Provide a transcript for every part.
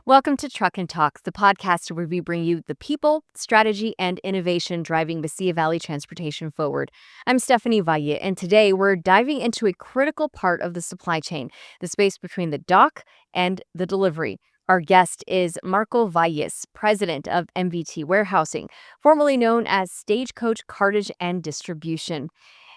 Welcome to Truck and Talks, the podcast where we bring you the people, strategy, and innovation driving Mesilla Valley transportation forward. I'm Stephanie Valle, and today we're diving into a critical part of the supply chain, the space between the dock and the delivery. Our guest is Marco Valles, president of MVT Warehousing, formerly known as Stagecoach Cartage and Distribution.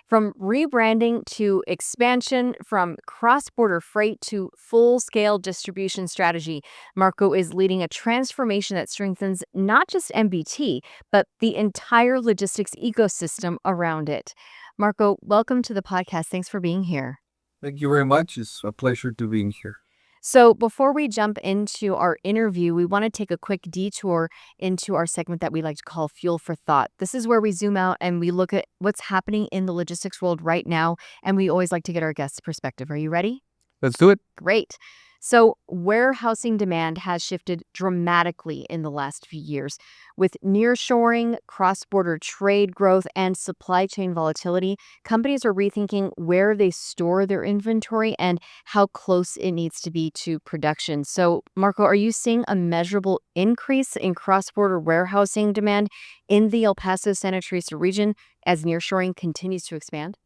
From rebranding to expansion, from cross border freight to full scale distribution strategy, Marco is leading a transformation that strengthens not just MBT, but the entire logistics ecosystem around it. Marco, welcome to the podcast. Thanks for being here. Thank you very much. It's a pleasure to being here. So, before we jump into our interview, we want to take a quick detour into our segment that we like to call Fuel for Thought. This is where we zoom out and we look at what's happening in the logistics world right now, and we always like to get our guests' perspective. Are you ready? Let's do it. Great. So, warehousing demand has shifted dramatically in the last few years. With nearshoring, cross border trade growth, and supply chain volatility, companies are rethinking where they store their inventory and how close it needs to be to production. So, Marco, are you seeing a measurable increase in cross border warehousing demand in the El Paso Santa Teresa region as nearshoring continues to expand?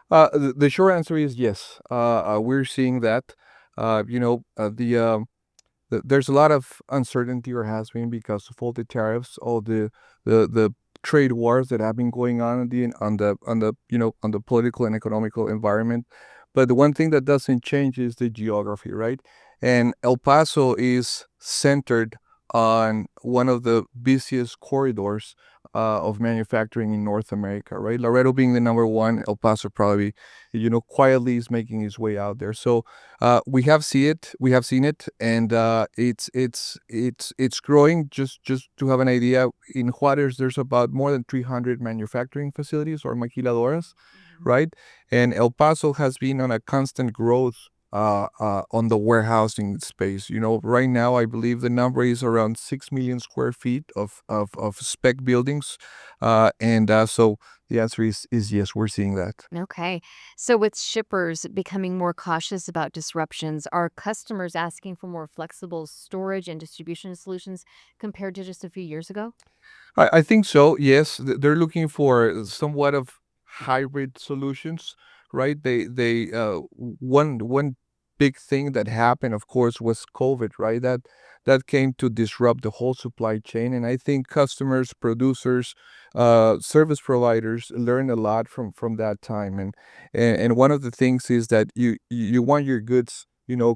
The short answer is yes. We're seeing that. There's a lot of uncertainty or has been because of all the tariffs, all the trade wars that have been going on on the political and economical environment. But the one thing that doesn't change is the geography, right? And El Paso is centered on one of the busiest corridors of manufacturing in North America, right? Laredo being the number one, El Paso probably, quietly is making its way out there. So we have seen it, and it's growing. Just to have an idea, in Juarez there's about more than 300 manufacturing facilities or maquiladoras, right? And El Paso has been on a constant growth on the warehousing space. Right now, I believe the number is around 6 million square feet of spec buildings. So the answer is yes, we're seeing that. Okay. So, with shippers becoming more cautious about disruptions, are customers asking for more flexible storage and distribution solutions compared to just a few years ago? I think so, yes. They're looking for somewhat of hybrid solutions, right? One big thing that happened, of course, was COVID, right? That came to disrupt the whole supply chain, and I think customers, producers, service providers learned a lot from that time. And one of the things is that you want your goods,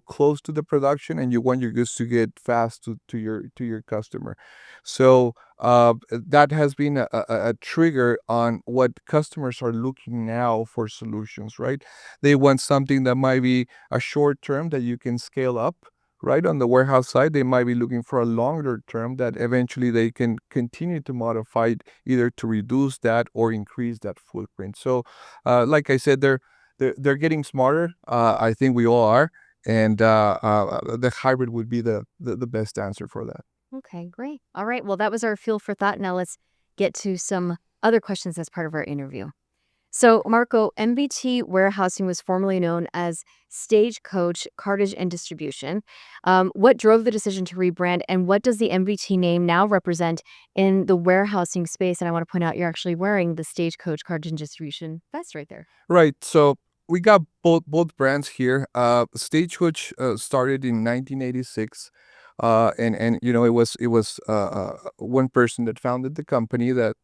close to the production, and you want your goods to get fast to your customer. So that has been a trigger on what customers are looking now for solutions, right? They want something that might be a short term that you can scale up, right? On the warehouse side, they might be looking for a longer term that eventually they can continue to modify it, either to reduce that or increase that footprint. So, like I said, they're getting smarter. I think we all are, and the hybrid would be the best answer for that. Okay, great. All right. Well, that was our fuel for thought. Now let's get to some other questions as part of our interview. So, Marco, MVT Warehousing was formerly known as Stagecoach Cartage and Distribution. What drove the decision to rebrand, and what does the MVT name now represent in the warehousing space? And I want to point out you're actually wearing the Stagecoach Cartage and Distribution vest right there. Right. So we got both brands here. Stagecoach started in 1986, and one person that founded the company that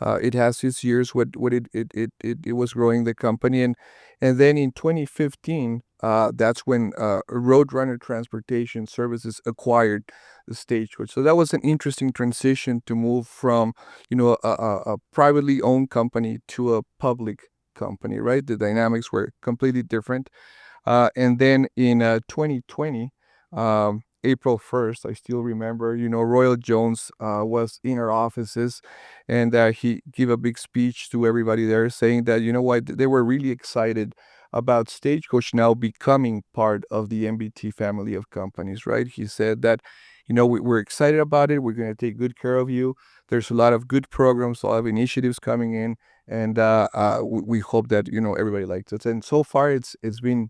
it has its years what it was growing the company, and then in 2015. That's when Roadrunner Transportation Services acquired the Stagecoach. So that was an interesting transition to move from, a privately owned company to a public company, right? The dynamics were completely different. And then in 2020, April 1st, I still remember, Royal Jones was in our offices, and he gave a big speech to everybody there saying that, what, they were really excited about Stagecoach now becoming part of the MBT family of companies, right? He said that, we're excited about it. We're going to take good care of you. There's a lot of good programs, a lot of initiatives coming in, and we hope that, everybody likes it. And so far, it's been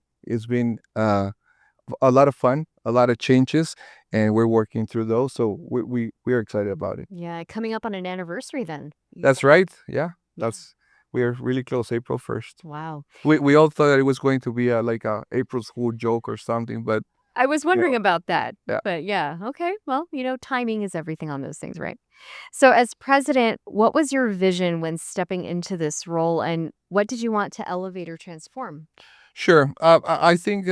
a lot of fun, a lot of changes, and we're working through those. So we are excited about it. Yeah, coming up on an anniversary then. You That's guys. right. Yeah, Yeah. we are really close. April 1st. Wow. We all thought it was going to be like a April Fool joke or something, but I was you know, wondering about that. yeah. But yeah, okay. Well, timing is everything on those things, right? So, as president, what was your vision when stepping into this role, and what did you want to elevate or transform? Sure. I think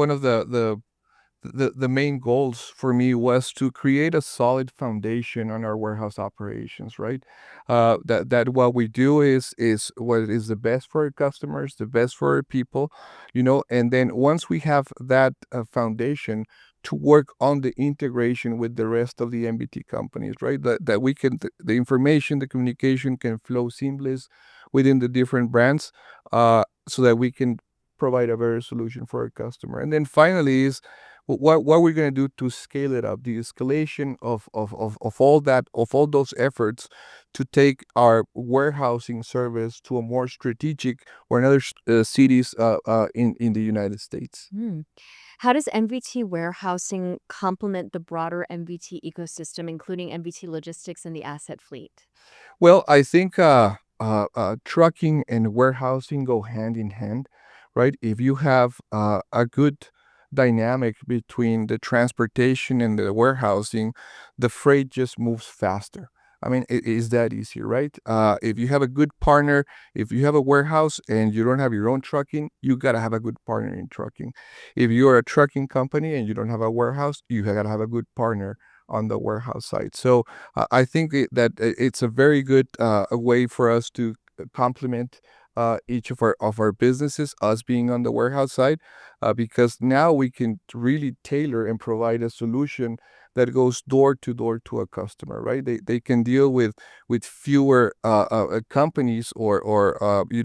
one of the main goals for me was to create a solid foundation on our warehouse operations, right? That what we do is what is the best for our customers, the best for our people, and then once we have that foundation, to work on the integration with the rest of the MBT companies, right? That we can the information, the communication can flow seamless within the different brands, so that we can provide a better solution for our customer. And then finally is what we're going to do to scale it up, the escalation of all that, of all those efforts to take our warehousing service to a more strategic or in other cities in the United States. Hmm. How does MVT warehousing complement the broader MVT ecosystem, including MVT logistics and the asset fleet? Well, I think trucking and warehousing go hand in hand, right? If you have a good dynamic between the transportation and the warehousing, the freight just moves faster. I mean, it is that easy, right? If you have a good partner, if you have a warehouse and you don't have your own trucking, you gotta have a good partner in trucking. If you're a trucking company and you don't have a warehouse, you gotta have a good partner on the warehouse side. So I think that it's a very good a way for us to complement each of our businesses, us being on the warehouse side, because now we can really tailor and provide a solution that goes door to a customer, right? They can deal with fewer companies or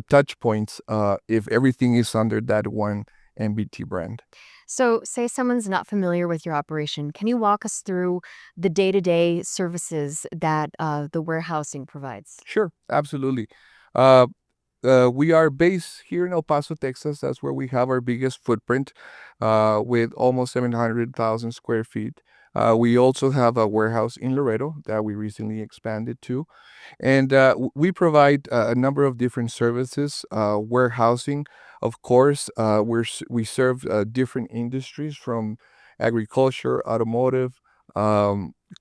touch points if everything is under that one MBT brand. So, say someone's not familiar with your operation. Can you walk us through the day to day services that the warehousing provides? Sure, absolutely. Uh, we are based here in El Paso, Texas. That's where we have our biggest footprint, with almost 700,000 square feet. We also have a warehouse in Laredo that we recently expanded to. And we provide a number of different services, warehousing. Of course, we serve different industries from agriculture, automotive,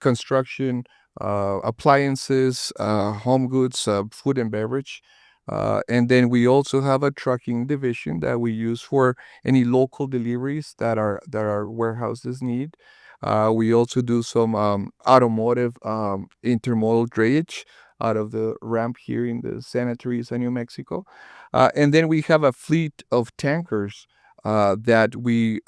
construction, appliances, home goods, food and beverage. And then we also have a trucking division that we use for any local deliveries that our warehouses need. We also do some automotive intermodal drayage out of the ramp here in the Santa Teresa, New Mexico. And then we have a fleet of tankers that we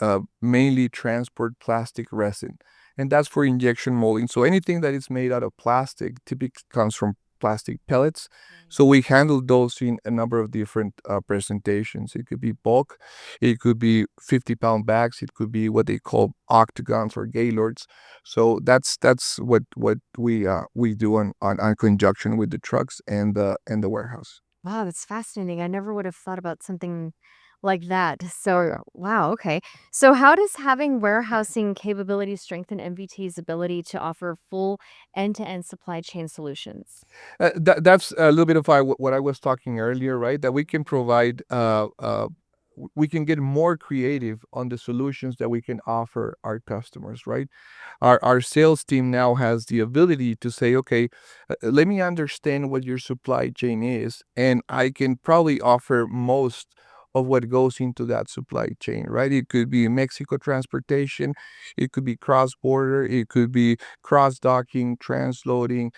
mainly transport plastic resin. And that's for injection molding. So anything that is made out of plastic typically comes from plastic pellets. So we handle those in a number of different presentations. It could be bulk, it could be 50-pound bags, it could be what they call octagons or gaylords. So that's what we do on conjunction with the trucks and the warehouse. Wow, that's fascinating. I never would have thought about something like that. So, wow, okay. So, how does having warehousing capabilities strengthen MVT's ability to offer full end to end supply chain solutions? That's a little bit of what I was talking earlier, right? That we can provide, we can get more creative on the solutions that we can offer our customers, right? Our sales team now has the ability to say, okay, let me understand what your supply chain is, and I can probably offer most of what goes into that supply chain, right? It could be Mexico transportation, it could be cross border, it could be cross docking, transloading,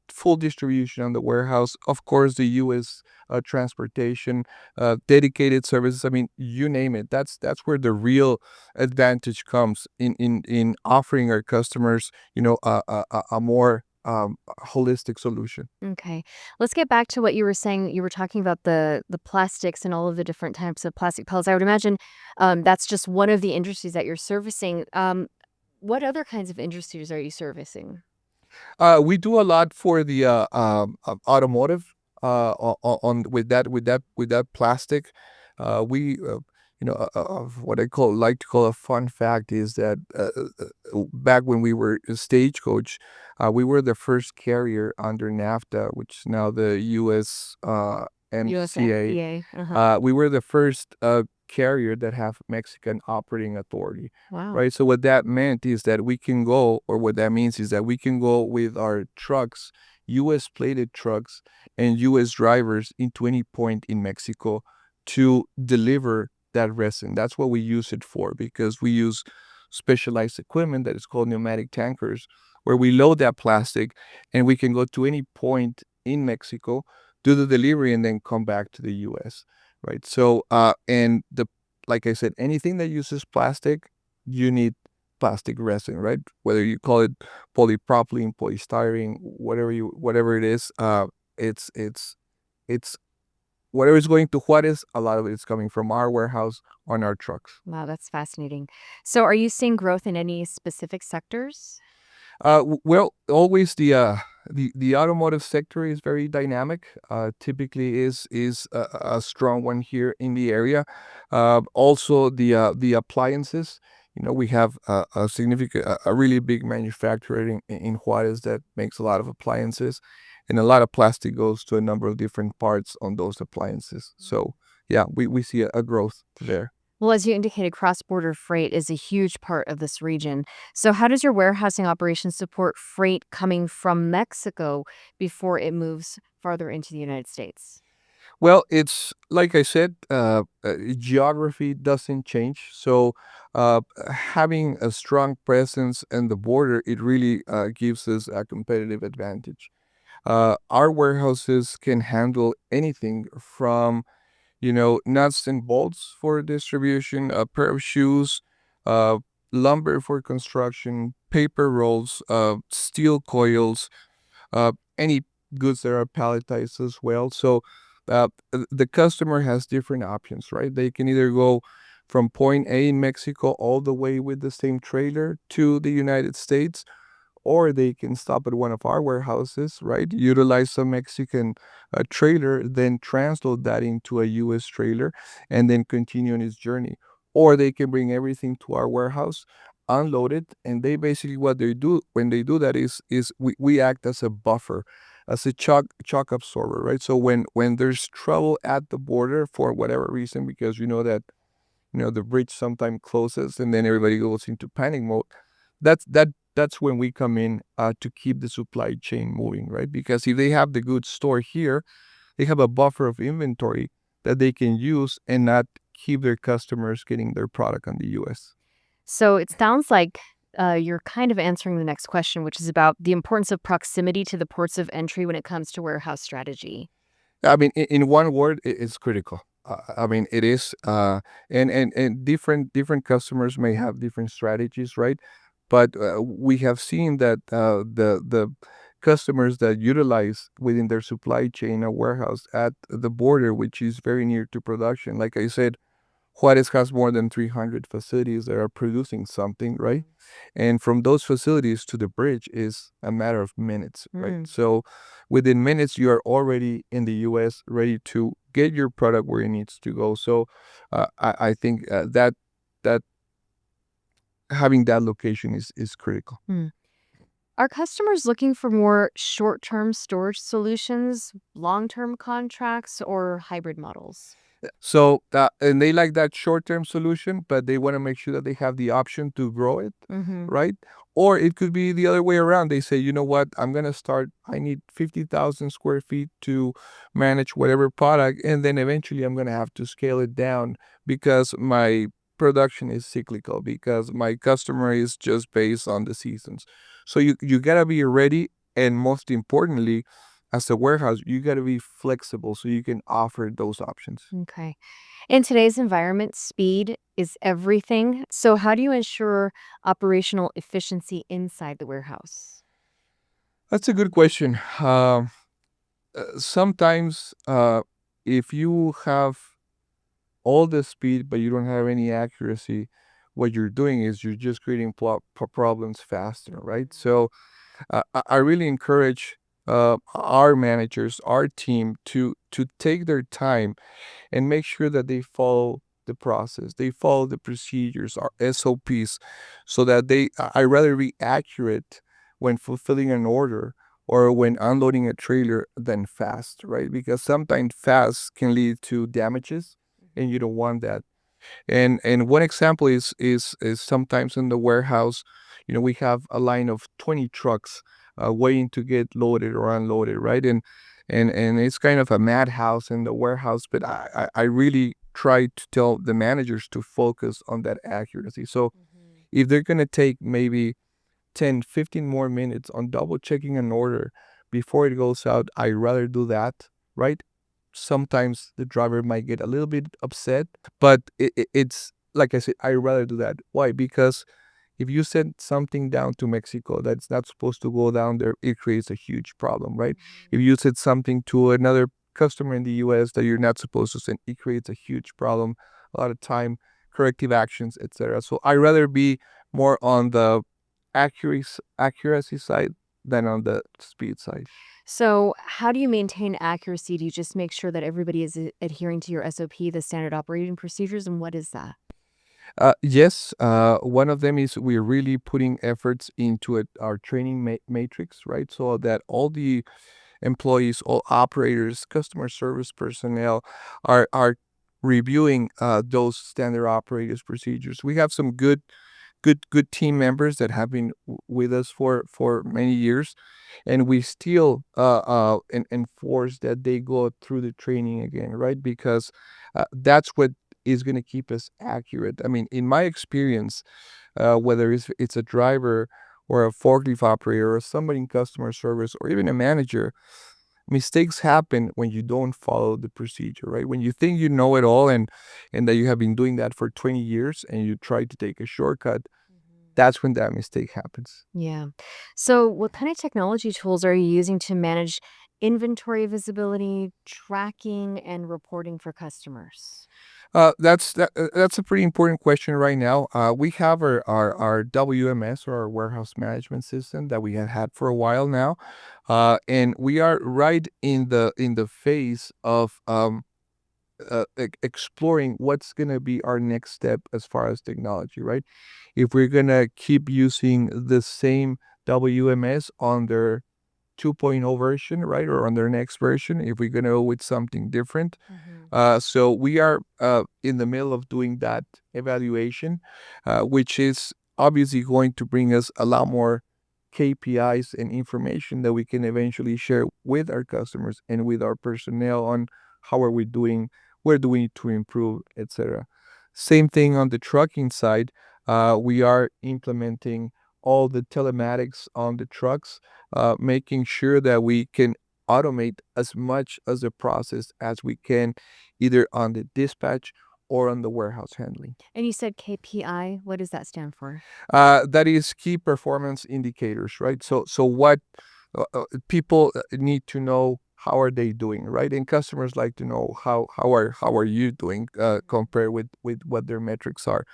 full distribution on the warehouse, of course, the U.S. Transportation, dedicated services. I mean, you name it. That's where the real advantage comes in offering our customers, a more holistic solution. Okay. Let's get back to what you were saying. You were talking about the plastics and all of the different types of plastic pellets. I would imagine that's just one of the industries that you're servicing. What other kinds of industries are you servicing? We do a lot for the automotive on with that plastic. We of what I like to call a fun fact is that back when we were a Stagecoach, we were the first carrier under NAFTA, which is now the U.S. MCA. USMCA. We were the first carrier that have Mexican operating authority, Wow. right? So what that meant is that we can go, or what that means is that we can go with our trucks, U.S. plated trucks, and U.S. drivers into any point in Mexico to deliver that resin. That's what we use it for, because we use specialized equipment that is called pneumatic tankers, where we load that plastic and we can go to any point in Mexico, do the delivery, and then come back to the US, right? So, like I said, anything that uses plastic, you need plastic resin, right? Whether you call it polypropylene, polystyrene, whatever it is, it's whatever is going to Juarez, a lot of it is coming from our warehouse on our trucks. Wow, that's fascinating. So, are you seeing growth in any specific sectors? Well, always the automotive sector is very dynamic. Typically is a strong one here in the area. Also the appliances. We have a significant, a really big manufacturer in Juarez that makes a lot of appliances, and a lot of plastic goes to a number of different parts on those appliances. So yeah, we see a growth there. Well, as you indicated, cross border freight is a huge part of this region. So, how does your warehousing operation support freight coming from Mexico before it moves farther into the United States? Well, it's like I said, geography doesn't change. So, having a strong presence in the border, it really gives us a competitive advantage. Our warehouses can handle anything from, nuts and bolts for distribution, a pair of shoes, uh, lumber for construction, paper rolls, steel coils, any goods that are palletized as well. So the customer has different options, right? They can either go from point A in Mexico all the way with the same trailer to the United States, or they can stop at one of our warehouses, right? Utilize some Mexican trailer, then transload that into a US trailer, and then continue on its journey. Or they can bring everything to our warehouse, unload it, and they basically what they do when they do that is we act as a buffer, as a shock absorber, right? So when there's trouble at the border for whatever reason, because that the bridge sometimes closes and then everybody goes into panic mode, that's when we come in to keep the supply chain moving, right? Because if they have the goods stored here, they have a buffer of inventory that they can use and not keep their customers getting their product on the US. So, it sounds like you're kind of answering the next question, which is about the importance of proximity to the ports of entry when it comes to warehouse strategy. I mean, in one word, it's critical. I mean, it is, and different customers may have different strategies, right? But we have seen that the customers that utilize within their supply chain a warehouse at the border, which is very near to production, like I said, Juarez has more than 300 facilities that are producing something, right? And from those facilities to the bridge is a matter of minutes, right? Mm. So within minutes, you are already in the US ready to get your product where it needs to go. So I think that having that location is critical. Mm. Are customers looking for more short term storage solutions, long term contracts, or hybrid models? So and they like that short-term solution, but they want to make sure that they have the option to grow it, Mm-hmm. right? Or it could be the other way around. They say, you know what, I'm gonna start. I need 50,000 square feet to manage whatever product, and then eventually I'm gonna have to scale it down because my production is cyclical, because my customer is just based on the seasons. So you gotta be ready, and most importantly, as a warehouse, you gotta be flexible so you can offer those options. Okay. In today's environment, speed is everything. So, how do you ensure operational efficiency inside the warehouse? That's a good question. Sometimes, if you have all the speed but you don't have any accuracy, what you're doing is you're just creating problems faster, right? So, I really encourage our managers, our team, to take their time and make sure that they follow the process, they follow the procedures or SOPs, so that I rather be accurate when fulfilling an order or when unloading a trailer than fast, right? Because sometimes fast can lead to damages, and you don't want that. And one example is sometimes in the warehouse, we have a line of 20 trucks waiting to get loaded or unloaded, right? And it's kind of a madhouse in the warehouse, but I really try to tell the managers to focus on that accuracy. So if they're gonna take maybe 10, 15 more minutes on double checking an order before it goes out, I rather do that, right? Sometimes the driver might get a little bit upset, but it's like I said, I rather do that. Why? Because if you send something down to Mexico that's not supposed to go down there, it creates a huge problem, right? If you send something to another customer in the US that you're not supposed to send, it creates a huge problem, a lot of time, corrective actions, etc. So I rather be more on the accuracy side than on the speed side. So, how do you maintain accuracy? Do you just make sure that everybody is adhering to your SOP, the standard operating procedures, and what is that? Yes, one of them is we're really putting efforts into it, our training matrix, right? So that all the employees, all operators, customer service personnel are reviewing those standard operators procedures. We have some good team members that have been with us for many years, and we still enforce that they go through the training again, right? Because that's what is going to keep us accurate. I mean, in my experience, whether it's a driver or a forklift operator or somebody in customer service or even a manager, mistakes happen when you don't follow the procedure, right? When you think you know it all, and that you have been doing that for 20 years and you try to take a shortcut, that's when that mistake happens. Yeah. So, what kind of technology tools are you using to manage inventory visibility, tracking, and reporting for customers? That's a pretty important question right now. We have our WMS, or our warehouse management system, that we have had for a while now, and we are right in the phase of exploring what's gonna be our next step as far as technology, right? If we're gonna keep using the same WMS on their 2.0 version, right, or on their next version, if we're gonna go with something different. So we are in the middle of doing that evaluation, which is obviously going to bring us a lot more KPIs and information that we can eventually share with our customers and with our personnel on how are we doing, where do we need to improve, etc. Same thing on the trucking side. We are implementing all the telematics on the trucks, making sure that we can automate as much as the process as we can, either on the dispatch or on the warehouse handling. And you said KPI. What does that stand for? That is key performance indicators, right? So what people need to know, how are they doing, right? And customers like to know how are you doing compared with what their metrics are.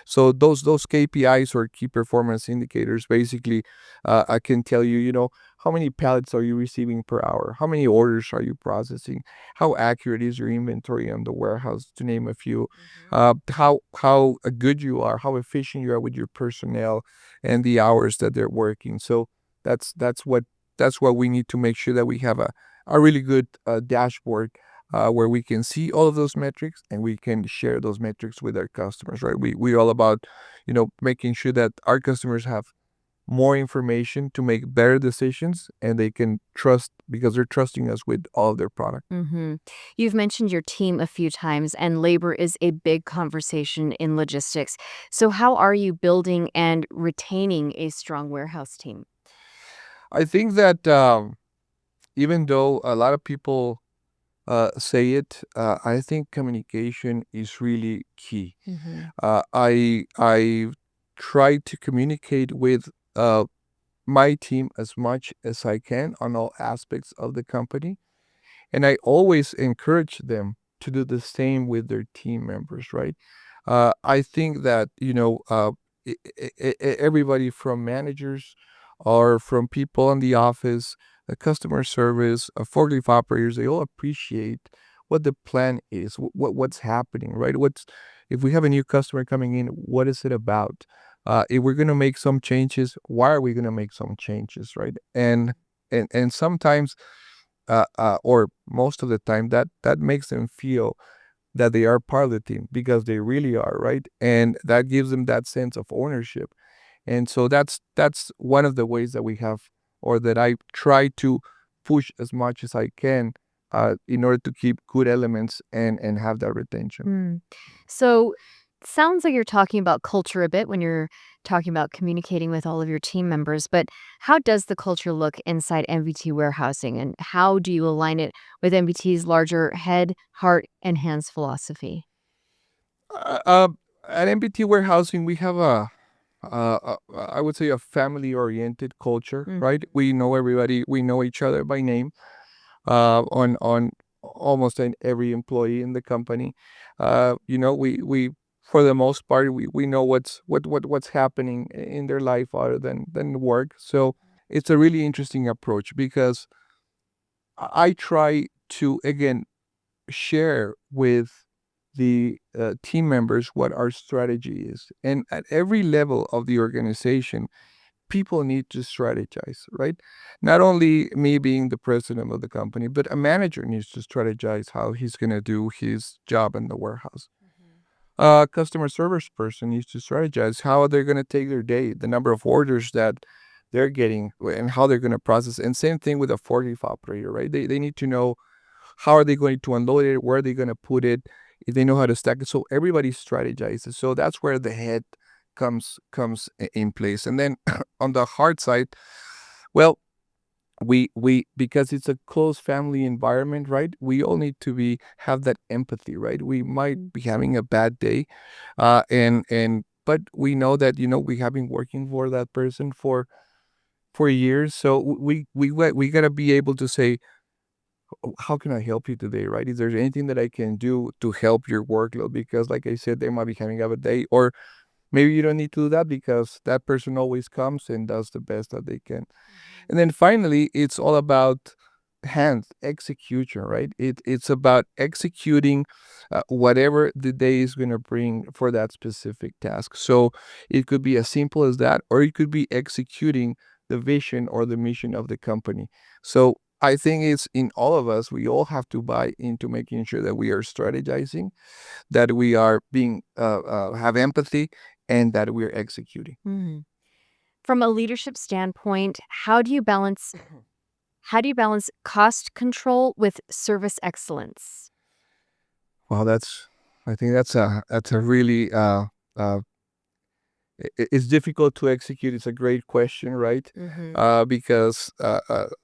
So those KPIs, or key performance indicators, basically, I can tell you, how many pallets are you receiving per hour? How many orders are you processing? How accurate is your inventory on the warehouse, to name a few? How good you are, how efficient you are with your personnel, and the hours that they're working. So that's what we need to make sure that we have a really good dashboard, where we can see all of those metrics and we can share those metrics with our customers, right? We're all about, making sure that our customers have more information to make better decisions, and they can trust, because they're trusting us with all of their product. Mm-hmm. You've mentioned your team a few times, and labor is a big conversation in logistics. So, how are you building and retaining a strong warehouse team? I think that even though a lot of people say it, I think communication is really key. Mm-hmm. I try to communicate with my team as much as I can on all aspects of the company. And I always encourage them to do the same with their team members, right? I think that, everybody from managers or from people in the office, customer service, forklift operators, they all appreciate what the plan is, what's happening, right? What's if we have a new customer coming in, what is it about? If we're gonna make some changes, why are we gonna make some changes, right? And sometimes, or most of the time, that makes them feel that they are part of the team because they really are, right? And that gives them that sense of ownership. And so that's one of the ways that we have, or that I try to push as much as I can, in order to keep good elements and have that retention. Mm. So, sounds like you're talking about culture a bit when you're talking about communicating with all of your team members, but how does the culture look inside MVT Warehousing, and how do you align it with MVT's larger head, heart, and hands philosophy? Uh, uh, at MBT Warehousing, we have I would say a family-oriented culture, Mm. right? We know everybody, we know each other by name, on almost every employee in the company. We for the most part we know what's happening in their life other than work. So it's a really interesting approach because I try to again share with the team members what our strategy is, and at every level of the organization people need to strategize, right? Not only me being the president of the company, but a manager needs to strategize how he's going to do his job in the warehouse. A customer service person needs to strategize how they're going to take their day, the number of orders that they're getting, and how they're going to process. And same thing with a forklift operator, right? They need to know how are they going to unload it, where are they going to put it, if they know how to stack it. So everybody strategizes. So that's where the head comes in place. And then on the hard side, well, we because it's a close family environment, right? We all need to be have that empathy, right? We might be having a bad day, and but we know that we have been working for that person for years. So we gotta be able to say, how can I help you today, right? Is there anything that I can do to help your workload? Because, like I said, they might be having a bad day, or maybe you don't need to do that because that person always comes and does the best that they can. And then finally, it's all about hands execution, right? It's about executing whatever the day is going to bring for that specific task. So it could be as simple as that, or it could be executing the vision or the mission of the company. So I think it's in all of us, we all have to buy into making sure that we are strategizing, that we are being have empathy, and that we're executing. Mm. From a leadership standpoint, how do you balance cost control with service excellence? Well, I think that's a really uh, it's difficult to execute. It's a great question, right? Mm-hmm. Because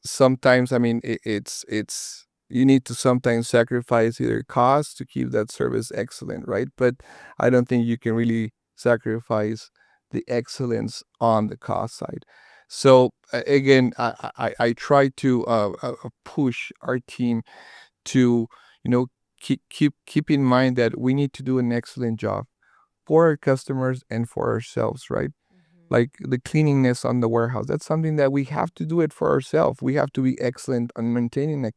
sometimes, I mean, it's you need to sometimes sacrifice either cost to keep that service excellent, right? But I don't think you can really sacrifice the excellence on the cost side. So again, I try to push our team to keep in mind that we need to do an excellent job for our customers and for ourselves, right? Like the cleanliness on the warehouse. That's something that we have to do it for ourselves. We have to be excellent on maintaining a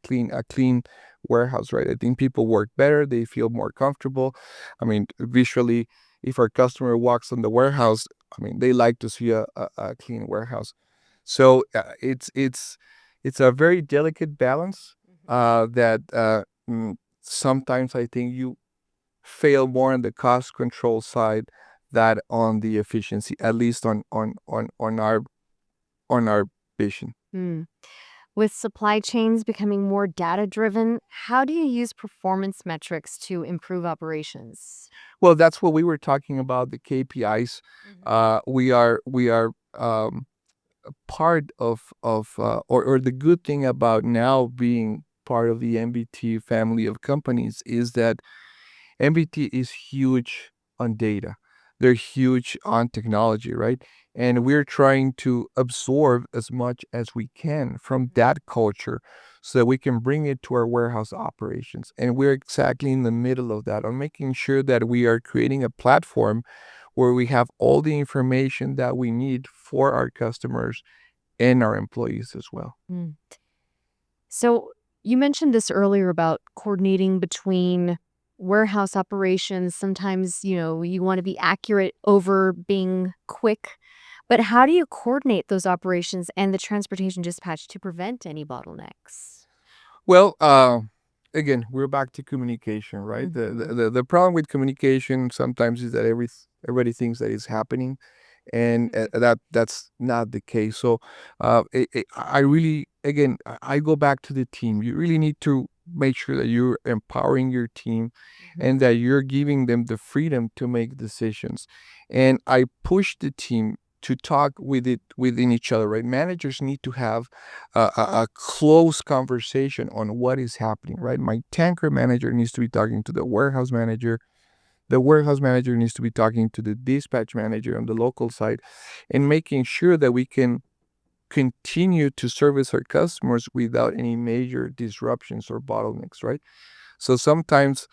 clean warehouse, right? I think people work better, they feel more comfortable. I mean, visually, if our customer walks on the warehouse, I mean, they like to see a clean warehouse. So it's a very delicate balance that sometimes I think you fail more on the cost control side than on the efficiency, at least on our vision. Mm. With supply chains becoming more data driven, how do you use performance metrics to improve operations? Well, that's what we were talking about, the KPIs. We are part or the good thing about now being part of the MBT family of companies is that MBT is huge on data. They're huge on technology, right? And we're trying to absorb as much as we can from that culture so that we can bring it to our warehouse operations. And we're exactly in the middle of that, on making sure that we are creating a platform where we have all the information that we need for our customers and our employees as well. Mm. So, You mentioned this earlier about coordinating between warehouse operations. Sometimes, you want to be accurate over being quick. But how do you coordinate those operations and the transportation dispatch to prevent any bottlenecks? Well, again, we're back to communication, right? The problem with communication sometimes is that everybody thinks that it's happening, and that's not the case. So, I really, again, I go back to the team. You really need to make sure that you're empowering your team, and that you're giving them the freedom to make decisions. And I push the team to talk within each other, right? Managers need to have a close conversation on what is happening, right? My tanker manager needs to be talking to the warehouse manager. The warehouse manager needs to be talking to the dispatch manager on the local side, and making sure that we can continue to service our customers without any major disruptions or bottlenecks, right? So sometimes,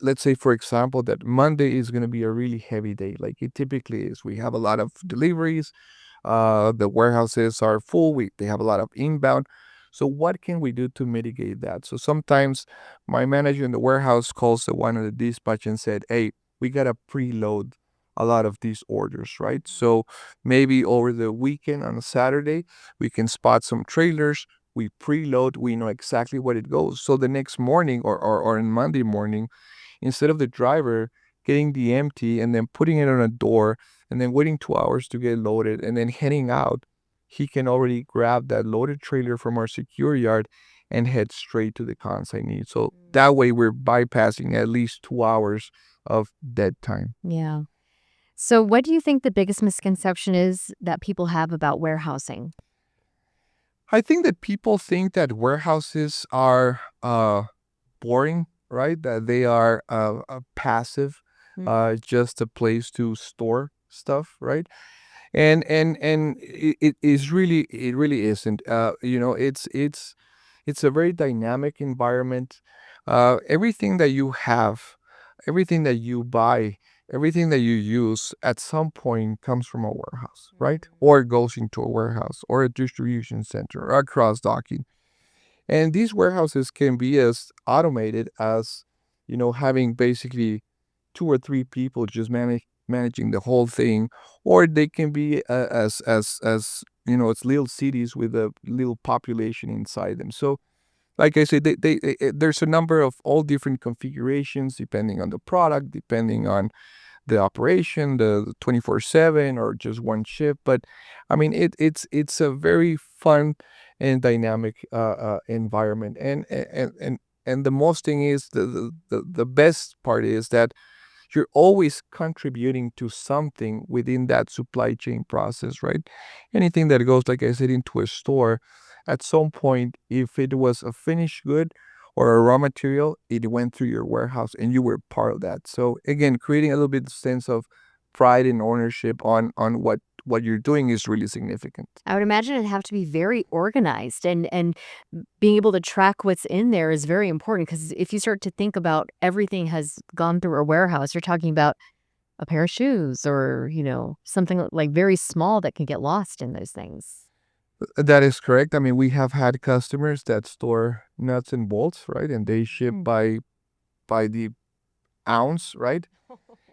let's say, for example, that Monday is going to be a really heavy day, like it typically is. We have a lot of deliveries. The warehouses are full. They have a lot of inbound. So what can we do to mitigate that? So sometimes my manager in the warehouse calls the one of the dispatch and said, "Hey, we gotta preload a lot of these orders, right? So maybe over the weekend on a Saturday, we can spot some trailers. We preload. We know exactly what it goes. So the next morning, or on Monday morning, instead of the driver getting the empty and then putting it on a door and then waiting 2 hours to get loaded and then heading out, he can already grab that loaded trailer from our secure yard and head straight to the consignee. So that way we're bypassing at least 2 hours of dead time. Yeah. So, what do you think the biggest misconception is that people have about warehousing? I think that people think that warehouses are boring, right? That they are passive, just a place to store stuff, right? And it really isn't. It's a very dynamic environment. Everything that you have, everything that you buy, everything that you use at some point comes from a warehouse, right? Or goes into a warehouse or a distribution center or a cross docking. And these warehouses can be as automated as, having basically two or three people just managing the whole thing, or they can be as it's little cities with a little population inside them. So, like I said, there's a number of all different configurations depending on the product, depending on the operation, the 24/7 or just one shift. But I mean, it's a very fun and dynamic environment. And the most thing is the best part is that you're always contributing to something within that supply chain process, right? Anything that goes, like I said, into a store, at some point, if it was a finished good or a raw material, it went through your warehouse and you were part of that. So again, creating a little bit of sense of pride and ownership on what you're doing is really significant. I would imagine it'd have to be very organized, and being able to track what's in there is very important, because if you start to think about everything has gone through a warehouse, you're talking about a pair of shoes or, something like very small that can get lost in those things. That is correct. I mean, we have had customers that store nuts and bolts, right? And they ship by the ounce, right?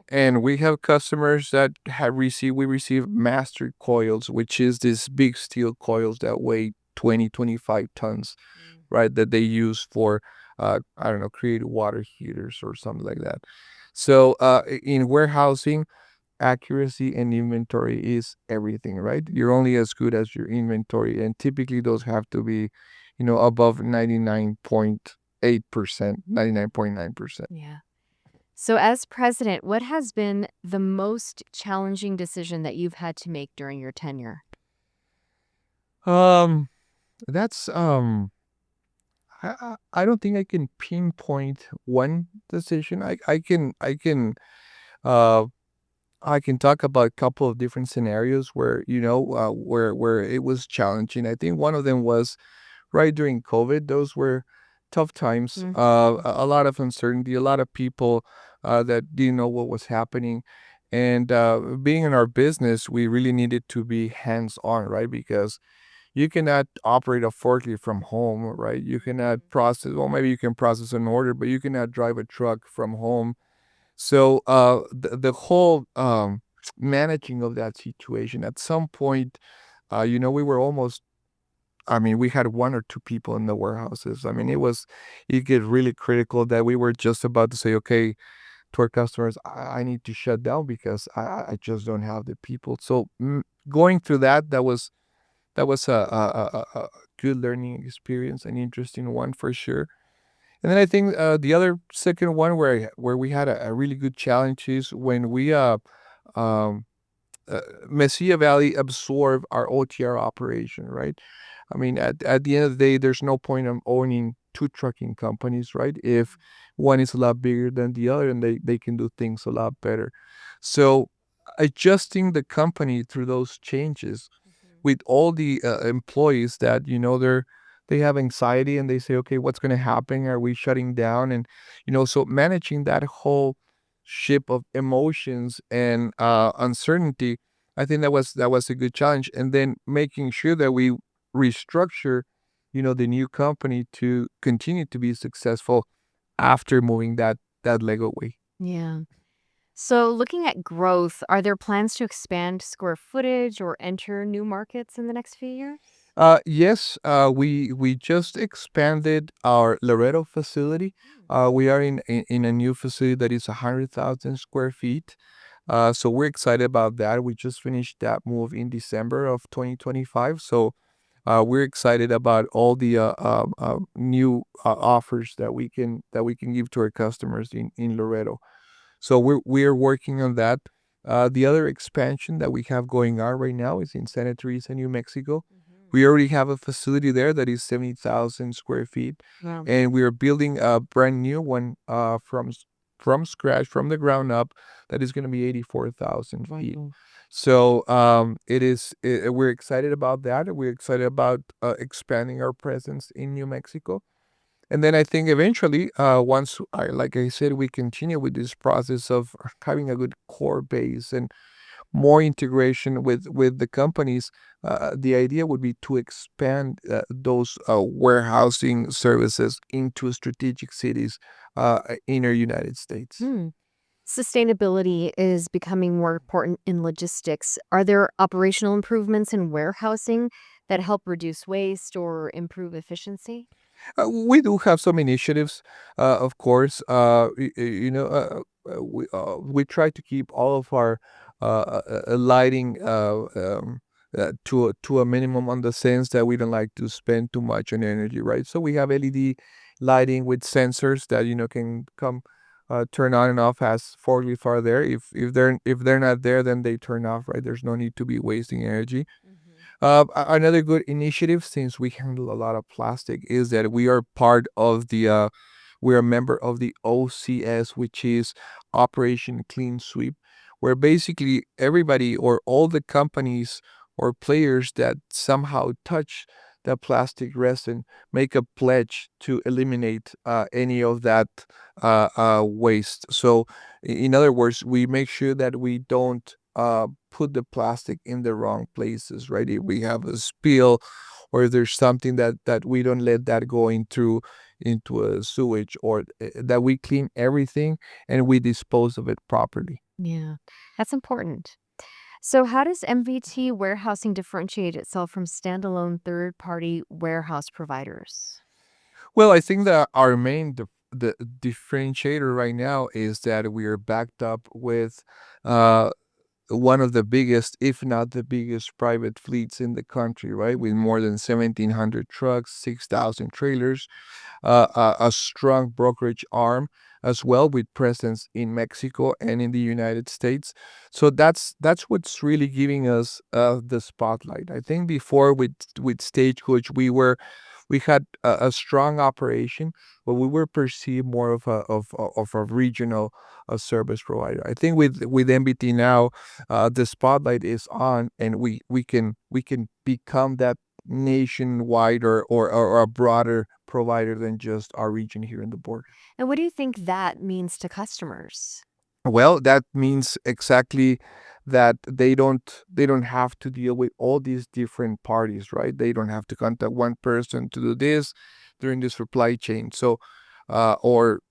And we have customers that we receive master coils, which is this big steel coils that weigh 20-25 tons, right? That they use for, I don't know, create water heaters or something like that. So, in warehousing, accuracy and inventory is everything, right? You're only as good as your inventory. And typically those have to be, above 99.8%, 99.9%. Yeah. So, as president, what has been the most challenging decision that you've had to make during your tenure? Um, that's I don't think I can pinpoint one decision. Uh I can talk about a couple of different scenarios where where it was challenging. I think one of them was right during COVID. Those were tough times. A lot of uncertainty, a lot of people that didn't know what was happening. And being in our business, we really needed to be hands on, right? Because you cannot operate a forklift from home, right? You cannot process, well, maybe you can process an order, but you cannot drive a truck from home. So the whole managing of that situation at some point, we were almost. I mean, we had one or two people in the warehouses. I mean, it get really critical that we were just about to say, okay, to our customers, I need to shut down because I just don't have the people. So going through that, that was a good learning experience, an interesting one for sure. And then I think the other second one where we had a really good challenge is when we um, uh, Mesilla Valley absorbed our OTR operation, right? I mean, at the end of the day, there's no point of owning two trucking companies, right? If one is a lot bigger than the other and they can do things a lot better. So adjusting the company through those changes with all the employees that they have anxiety and they say, okay, what's going to happen, are we shutting down? And so managing that whole ship of emotions and uncertainty, I think that was a good challenge. And then making sure that we restructure the new company to continue to be successful after moving that leg away. Yeah. So, looking at growth, are there plans to expand square footage or enter new markets in the next few years? Yes, we just expanded our Laredo facility. Mm. We are in a new facility that is 100,000 square feet. So we're excited about that. We just finished that move in December of 2025. So we're excited about all the new offers that we can give to our customers in Laredo. So we're working on that. The other expansion that we have going on right now is in Santa Teresa, New Mexico. Mhm. We already have a facility there that is 70,000 square feet, Wow. and we are building a brand new one from scratch, from the ground up, that is going to be 84,000 feet. Wow. So we're excited about that. We're excited about expanding our presence in New Mexico. And then I think eventually, once like I said, we continue with this process of having a good core base and more integration with the companies. The idea would be to expand those warehousing services into strategic cities in our United States. Hmm. Sustainability is becoming more important in logistics. Are there operational improvements in warehousing that help reduce waste or improve efficiency? We do have some initiatives, of course. We try to keep all of our lighting to a minimum, on the sense that we don't like to spend too much on energy, right? So we have LED lighting with sensors that can come turn on and off as forklift are there. If they're not there, then they turn off, right? There's no need to be wasting energy. Mhm. Another good initiative, since we handle a lot of plastic, is that we're a member of the OCS, which is Operation Clean Sweep, where basically everybody or all the companies or players that somehow touch the plastic resin make a pledge to eliminate any of that waste. So, in other words, we make sure that we don't put the plastic in the wrong places, right? If we have a spill, or if there's something that we don't let that go into a sewage, or that we clean everything and we dispose of it properly. Yeah, that's important. So, how does MVT warehousing differentiate itself from standalone third party warehouse providers? Well, I think that our main the differentiator right now is that we are backed up with uh, one of the biggest, if not the biggest, private fleets in the country, right? With more than 1,700 trucks, 6,000 trailers, a strong brokerage arm as well, with presence in Mexico and in the United States. So that's what's really giving us the spotlight. I think before with Stagecoach, we had a strong operation, but we were perceived more of a regional service provider. I think with MBT now, the spotlight is on, and we can become that nationwide, or a broader provider than just our region here in the border. And what do you think that means to customers? Well, that means exactly that they don't have to deal with all these different parties, right? They don't have to contact one person to do this during the supply chain. So, or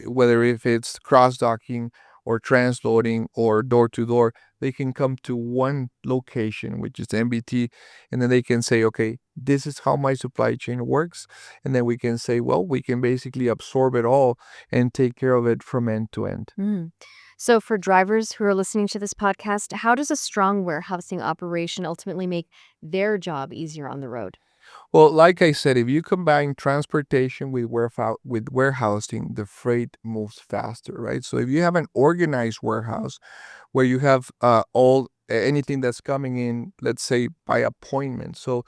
whether if it's cross docking or transloading or door to door, they can come to one location, which is MBT, and then they can say, okay, this is how my supply chain works. And then we can say, well, we can basically absorb it all and take care of it from end to end. Mm. So, for drivers who are listening to this podcast, how does a strong warehousing operation ultimately make their job easier on the road? Well, like I said, if you combine transportation with warehousing, the freight moves faster, right? So if you have an organized warehouse where you have all anything that's coming in, let's say by appointment, so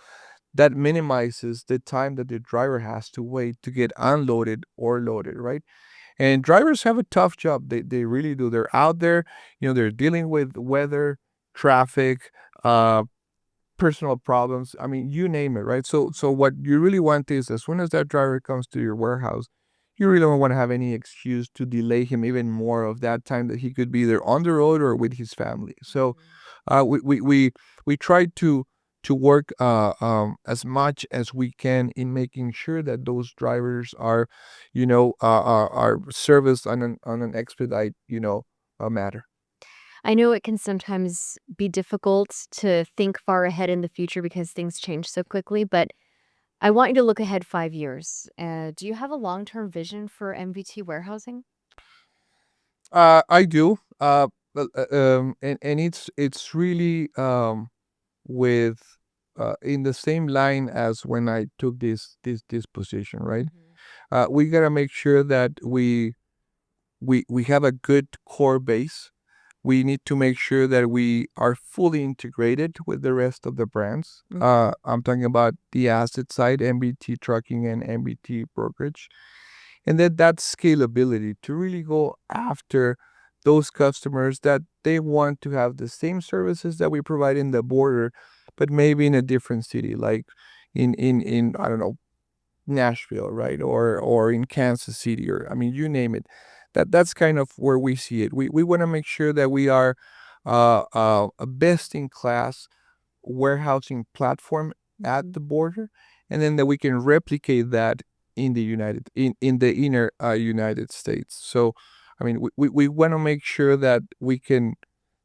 that minimizes the time that the driver has to wait to get unloaded or loaded, right? And drivers have a tough job. They really do. They're out there, they're dealing with weather, traffic, uh, personal problems. I mean, you name it, right? So what you really want is, as soon as that driver comes to your warehouse, you really don't want to have any excuse to delay him even more of that time that he could be either on the road or with his family. So we try to work as much as we can in making sure that those drivers are, are serviced on an expedite, matter. I know it can sometimes be difficult to think far ahead in the future because things change so quickly, but I want you to look ahead 5 years. Do you have a long term vision for MVT warehousing? I do. And it's really with in the same line as when I took this position, right? We gotta make sure that we have a good core base. We need to make sure that we are fully integrated with the rest of the brands. I'm talking about the asset side, MBT trucking and MBT brokerage, and then that scalability to really go after those customers that they want to have the same services that we provide in the border, but maybe in a different city, like in I don't know, Nashville, right? Or in Kansas City, or I mean, you name it. That's kind of where we see it. We want to make sure that we are a best in class warehousing platform at the border, and then that we can replicate that in the inner United States. So, I mean, we want to make sure that we can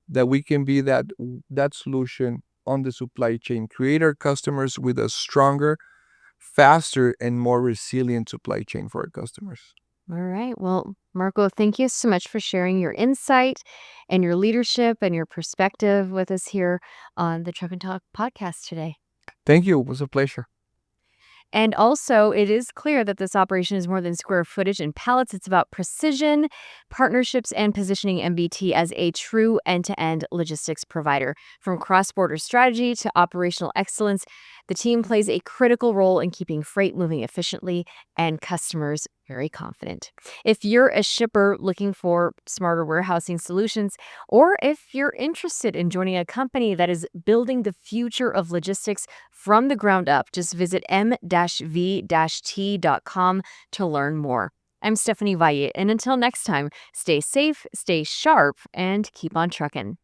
be that solution on the supply chain, create our customers with a stronger, faster, and more resilient supply chain for our customers. All right. Well, Marco, thank you so much for sharing your insight and your leadership and your perspective with us here on the Truck and Talk podcast today. Thank you. It was a pleasure. And also, it is clear that this operation is more than square footage and pallets. It's about precision, partnerships, and positioning MBT as a true end to end logistics provider. From cross border strategy to operational excellence, the team plays a critical role in keeping freight moving efficiently and customers very confident. If you're a shipper looking for smarter warehousing solutions, or if you're interested in joining a company that is building the future of logistics from the ground up, just visit m-v-t.com to learn more. I'm Stephanie Valle, and until next time, stay safe, stay sharp, and keep on trucking.